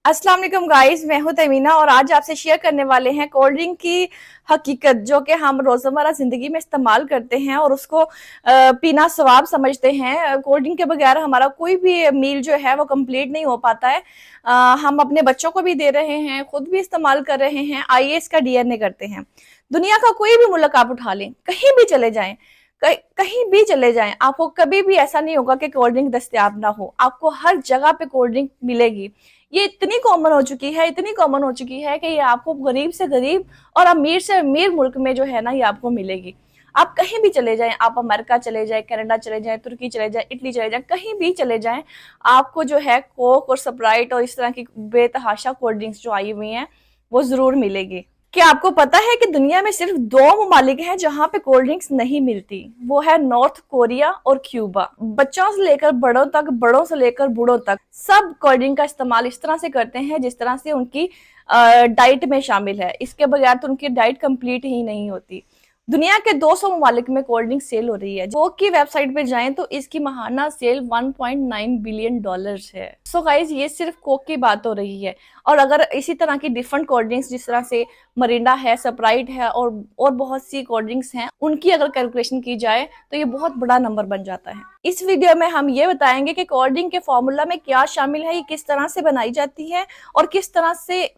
अस्सलाम वालेकुम गाइस, मैं हूं तमीना और आज आपसे शेयर करने वाले हैं कोल्ड ड्रिंक की हकीकत जो कि हम रोज़मर्रा ज़िंदगी में इस्तेमाल करते हैं और उसको पीना सवाब समझते हैं। कोल्ड ड्रिंक के बगैर हमारा कोई भी मील जो है वो कंप्लीट नहीं हो पाता है। अ, हम अपने बच्चों को भी दे रहे हैं, खुद भी इस्तेमाल कर रहे हैं। आइए इसका डीएनए करते हैं। दुनिया का कोई भी मुल्क आप उठा लें, कहीं भी चले जाएं, कहीं भी चले जाएं, आपको कभी भी ऐसा नहीं होगा कि कोल्ड ड्रिंक दस्तयाब ना हो। आपको हर जगह पे कोल्ड ड्रिंक मिलेगी। ये इतनी कॉमन हो चुकी है, इतनी कॉमन हो चुकी है कि ये आपको गरीब से गरीब और अमीर से अमीर मुल्क में जो है ना ये आपको मिलेगी। आप कहीं भी चले जाएं, आप अमेरिका चले जाएं, कनाडा चले जाएं, तुर्की चले जाएं, इटली चले जाएं, कहीं भी चले जाएं, आपको जो है कोक और स्प्राइट और इस तरह की बेतहाशा कोल्ड ड्रिंक्स जो आई हुई हैं वो जरूर मिलेगी। क्या आपको पता है कि दुनिया में सिर्फ 2 ममालिक हैं जहां पे कोल्ड ड्रिंक्स नहीं मिलती? वो है नॉर्थ कोरिया और क्यूबा। बच्चों से लेकर बड़ों तक, बड़ों से लेकर बूढ़ों तक सब कोल्ड ड्रिंक का इस्तेमाल इस तरह से करते हैं जिस तरह से उनकी डाइट में शामिल है। इसके बगैर तो उनकी डाइट कंप्लीट ही नहीं होती। दुनिया के 200 ममालिक में कोल्ड ड्रिंक सेल हो रही है। कोक की वेबसाइट पे जाएं तो इसकी माहाना सेल 1.9 बिलियन डॉलर्स है। सो गाइज, ये सिर्फ कोक की बात हो रही है। और अगर इसी तरह की डिफरेंट कोल्ड ड्रिंक्स जिस तरह से मरिंडा है, स्प्राइट है और बहुत सी कोल्ड ड्रिंक्स हैं, उनकी अगर कैलकुलेशन की जाए तो ये बहुत बड़ा नंबर बन जाता है। इस वीडियो में हम ये बताएंगे कि कोल्ड ड्रिंक के फॉर्मूला में क्या शामिल है, ये किस तरह से बनाई जाती है और किस तरह से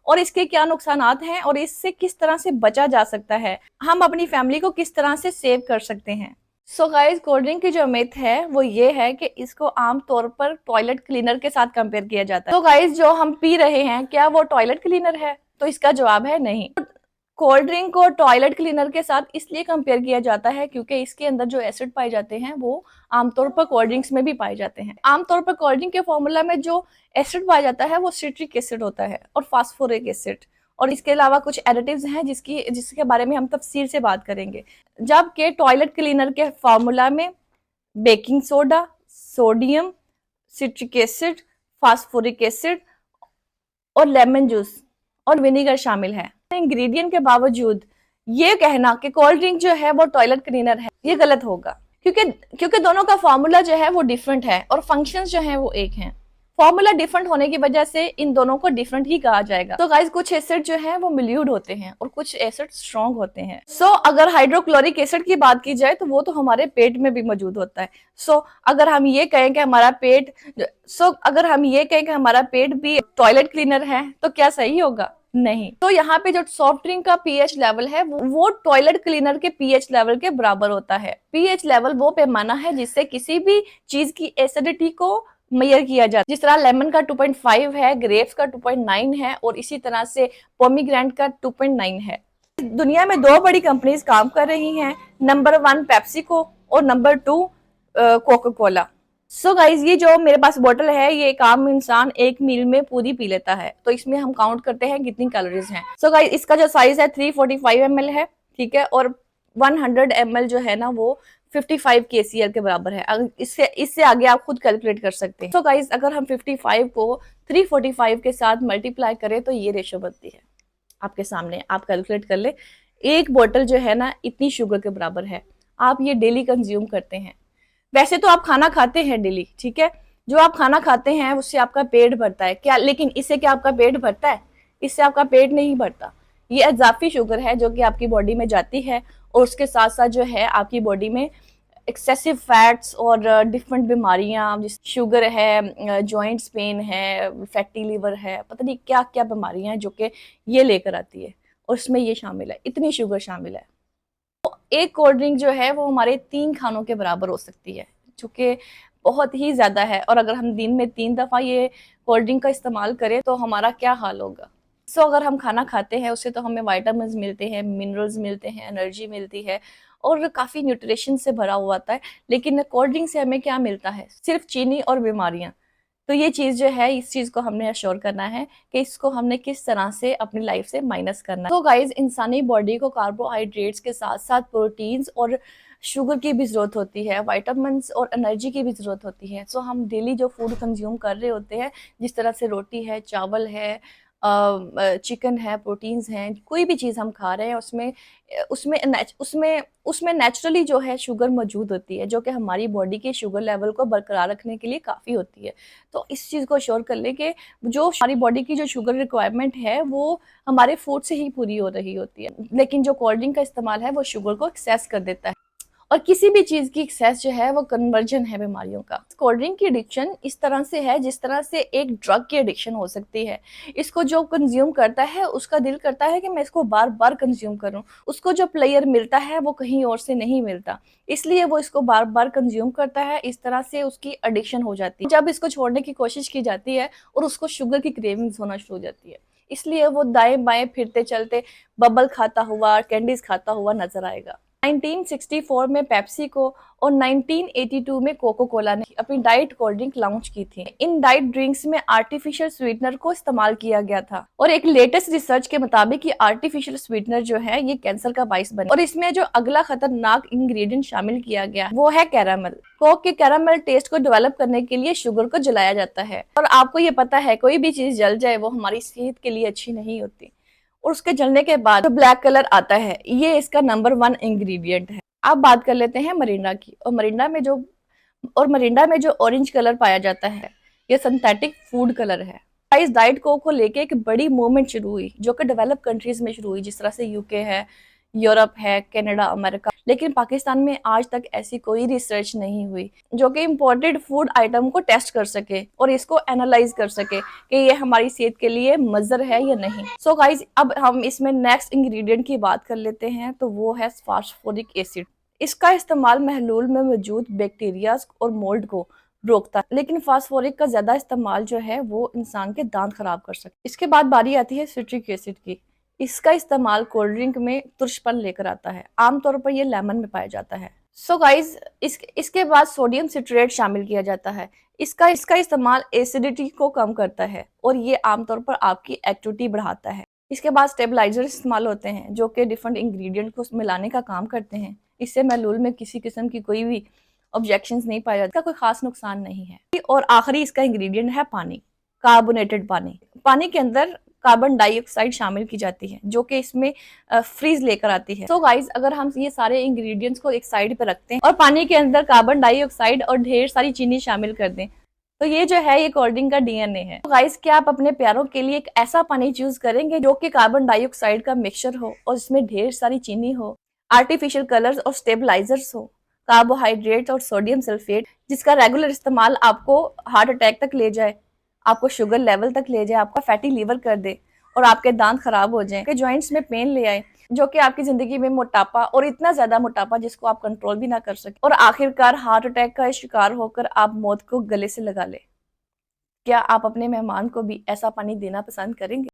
और इसके क्या नुकसानात हैं और इससे किस तरह से बचा जा सकता है। हम अपनी फैमिली को किस तरह से सेव कर सकते हैं। सो गाइस, कोल्ड ड्रिंक की जो मिथ है वो ये है कि इसको आम तौर पर टॉयलेट क्लीनर के साथ कंपेयर किया जाता है। तो गाइस, जो हम पी रहे हैं क्या वो टॉयलेट क्लीनर है? तो इसका जवाब है नहीं। कोल्ड ड्रिंक को टॉयलेट क्लीनर के साथ इसलिए कंपेयर किया जाता है क्योंकि इसके अंदर जो एसिड पाए जाते हैं वो आमतौर पर कोल्ड ड्रिंक्स में भी पाए जाते हैं। आमतौर पर कोल्ड ड्रिंक के फॉर्मूला में जो एसिड पाया जाता है वो सिट्रिक एसिड होता है और फास्फोरिक एसिड, और इसके अलावा कुछ एडिटिव्स हैं जिसके बारे में हम तफसील से बात करेंगे। जबकि टॉयलेट क्लीनर के फार्मूला में baking soda, sodium, citric acid, phosphoric acid और लेमन जूस और विनेगर शामिल है। इंग्रेडिएंट के बावजूद ये कहना कि कोल्ड ड्रिंक जो है वो टॉयलेट क्लीनर है, ये गलत होगा क्योंकि दोनों का फार्मूला जो है वो डिफरेंट है और फंक्शंस जो है वो एक हैं। फॉर्मूला डिफरेंट होने की वजह से इन दोनों को डिफरेंट ही कहा जाएगा। तो गाइस, कुछ एसिड जो है वो मिल्यूड होते हैं और कुछ एसिड स्ट्रॉन्ग होते हैं। अगर हाइड्रोक्लोरिक एसिड की बात की जाए तो वो तो हमारे पेट में भी मौजूद होता है। अगर हम ये कहें कि हमारा पेट भी टॉयलेट क्लीनर है तो क्या सही होगा? नहीं। तो यहाँ पे जो सॉफ्ट ड्रिंक का पीएच लेवल है वो टॉयलेट क्लीनर के पीएच लेवल के बराबर होता है। पीएच लेवल वो पैमाना है जिससे किसी भी चीज की एसिडिटी को मेजर किया जाता है। जिस तरह लेमन का 2.5 है, ग्रेप्स का 2.9 है और इसी तरह से पोमीग्रेनेट का 2.9 है। दुनिया में 2 बड़ी कंपनीज काम कर रही हैं, नंबर 1 पेप्सिको और नंबर 2 कोका कोला। गाइज, ये जो मेरे पास बोतल है ये एक आम इंसान एक मील में पूरी पी लेता है, तो इसमें हम काउंट करते हैं कितनी कैलोरीज हैं। गाइज, इसका जो साइज है 345 ml है, ठीक है, और 100 ml जो है ना वो 55 kcal के बराबर है। इससे आगे आप खुद कैलकुलेट कर सकते हैं। गाइज, अगर हम 55 को 345 के साथ मल्टीप्लाई करें तो ये रेशो बनती है आपके सामने, आप कैलकुलेट कर ले। एक बोतल जो है ना इतनी शुगर के बराबर है। आप ये डेली कंज्यूम करते हैं। वैसे तो आप खाना खाते हैं डेली, ठीक है, जो आप खाना खाते हैं उससे आपका पेट भरता है क्या, लेकिन इससे क्या आपका पेट भरता है? इससे आपका पेट नहीं भरता। ये इजाफी शुगर है जो कि आपकी बॉडी में जाती है और उसके साथ साथ जो है आपकी बॉडी में एक्सेसिव फैट्स और डिफरेंट बीमारियां, जैसे शुगर है, जॉइंट्स पेन है, फैटी लीवर है, पता नहीं क्या क्या बीमारियां हैं जो कि ये लेकर आती है और उसमें ये शामिल है, इतनी शुगर शामिल है। एक कोल्ड ड्रिंक जो है वो हमारे 3 खानों के बराबर हो सकती है, जो कि बहुत ही ज्यादा है। और अगर हम दिन में 3 दफा ये कोल्ड ड्रिंक का इस्तेमाल करें तो हमारा क्या हाल होगा। अगर हम खाना खाते हैं उससे तो हमें विटामिन्स मिलते हैं, मिनरल्स मिलते हैं, एनर्जी मिलती है और काफी न्यूट्रिशन से भरा हुआ आता है। लेकिन कोल्ड ड्रिंक से हमें क्या मिलता है? सिर्फ चीनी और बीमारियां। तो ये चीज जो है, इस चीज को हमने अश्योर करना है कि इसको हमने किस तरह से अपनी लाइफ से माइनस करना है। तो गाइज, इंसानी बॉडी को कार्बोहाइड्रेट्स के साथ साथ प्रोटीन्स और शुगर की भी जरूरत होती है, विटामिन्स और एनर्जी की भी जरूरत होती है। हम डेली जो फूड कंज्यूम कर रहे होते हैं, जिस तरह से रोटी है, चावल है, चिकन है, प्रोटीन्स हैं, कोई भी चीज़ हम खा रहे हैं उसमें उसमें नेच उसमें उसमें नेचुरली जो है शुगर मौजूद होती है, जो कि हमारी बॉडी के शुगर लेवल को बरकरार रखने के लिए काफ़ी होती है। तो इस चीज़ को श्योर कर लें कि जो हमारी बॉडी की जो शुगर रिक्वायरमेंट है, वो हमारे फूड से ही पूरी हो रही होती है। लेकिन जो कोल्ड ड्रिंक का इस्तेमाल है, वो शुगर को एक्सेस कर देता है। और किसी भी चीज़ की एक्सेस जो है वो कन्वर्जन है बीमारियों का। कोल्ड ड्रिंक की एडिक्शन इस तरह से है जिस तरह से एक ड्रग की एडिक्शन हो सकती है। इसको जो कंज्यूम करता है उसका दिल करता है कि मैं इसको बार-बार कंज्यूम करूँ। उसको जो प्लेयर मिलता है वो कहीं और से नहीं मिलता। इसलिए वो इसको बार-बार कंज्यूम करता है, इस तरह से उसकी एडिक्शन हो जाती है। जब इसको छोड़ने की कोशिश की जाती है और उसको शुगर की क्रेविंग्स होना शुरू हो जाती है। इसलिए वो दाएँ-बाएँ फिरते चलते बबल खाता हुआ, कैंडीज़ खाता हुआ नज़र आएगा। 1964 में पेप्सी को और 1982 में कोको कोला ने अपनी डाइट कोल्ड ड्रिंक लॉन्च की थी। इन डाइट ड्रिंक्स में आर्टिफिशियल स्वीटनर को इस्तेमाल किया गया था और एक लेटेस्ट रिसर्च के मुताबिक ये आर्टिफिशियल स्वीटनर जो है ये कैंसर का बाइस बने। और इसमें जो अगला खतरनाक इंग्रेडिएंट शामिल किया गया वो है कैरामल। कोक के कैरामल टेस्ट को डेवलप करने के लिए शुगर को जलाया जाता है और आपको ये पता है कोई भी चीज जल जाए वो हमारी सेहत के लिए अच्छी नहीं होती। और उसके जलने के बाद जो ब्लैक कलर आता है ये इसका नंबर 1 इंग्रेडिएंट है। अब बात कर लेते हैं मरिंडा की। और मरिंडा में जो ऑरेंज कलर पाया जाता है ये सिंथेटिक फूड कलर है। इस डाइट कोक को लेके एक बड़ी मूवमेंट शुरू हुई जो कि डेवलप कंट्रीज में शुरू हुई, जिस तरह से यूके है, यूरोप है, कनाडा, अमेरिका। लेकिन पाकिस्तान में आज तक ऐसी कोई रिसर्च नहीं हुई जो कि इम्पोर्टेड फूड आइटम को टेस्ट कर सके और इसको एनालाइज कर सके कि ये हमारी सेहत के लिए मज़र है या नहीं। सो गाइज अब हम इसमें नेक्स्ट इंग्रेडिएंट की बात कर लेते हैं, तो वो है फास्फोरिक एसिड। इसका इस्तेमाल महलूल में मौजूद बैक्टीरिया और मोल्ड को रोकता है, लेकिन फास्फोरिक का ज्यादा इस्तेमाल जो है वो इंसान के दांत खराब कर सकता है। इसके बाद बारी आती है सिट्रिक एसिड की। इसका इस्तेमाल कोल्ड ड्रिंक में तुरशपन लेकर आता है। आमतौर पर ये लेमन में पाया जाता है। सो गाइज इसके बाद सोडियम सिट्रेट शामिल किया जाता है। इसका इस्तेमाल एसिडिटी को कम करता है और ये आमतौर पर आपकी एक्टिविटी बढ़ाता है। इसके बाद स्टेबलाइजर इस्तेमाल होते हैं जो कि डिफरेंट इंग्रेडिएंट को मिलाने का काम करते हैं। इससे महलूल में किसी किस्म की कोई भी ऑब्जेक्शंस नहीं पाया जाता, कोई खास नुकसान नहीं है। और आखिरी इसका इंग्रेडिएंट है पानी, कार्बोनेटेड पानी। पानी के अंदर कार्बन डाइऑक्साइड शामिल की जाती है जो कि इसमें फ्रीज लेकर आती है। सो गाइज अगर हम ये सारे इंग्रेडिएंट्स को एक साइड पे रखते हैं और पानी के अंदर कार्बन डाइऑक्साइड और ढेर सारी चीनी शामिल कर दें तो ये जो है ये कोल्ड ड्रिंक का डीएनए है। तो गाइस क्या आप अपने प्यारों के लिए एक ऐसा पानी चूज करेंगे जो कि कार्बन डाइऑक्साइड का मिक्सचर हो और इसमें ढेर सारी चीनी हो, आर्टिफिशियल कलर्स और स्टेबलाइजर्स हो, कार्बोहाइड्रेट और सोडियम सल्फेट, जिसका रेगुलर इस्तेमाल आपको हार्ट अटैक तक ले जाए, आपको शुगर लेवल तक ले जाए, आपका फैटी लीवर कर दे और आपके दांत खराब हो जाएं, के जॉइंट्स में पेन ले आए, जो कि आपकी जिंदगी में मोटापा और इतना ज्यादा मोटापा जिसको आप कंट्रोल भी ना कर सके और आखिरकार हार्ट अटैक का शिकार होकर आप मौत को गले से लगा ले। क्या आप अपने मेहमान को भी ऐसा पानी देना पसंद करेंगे?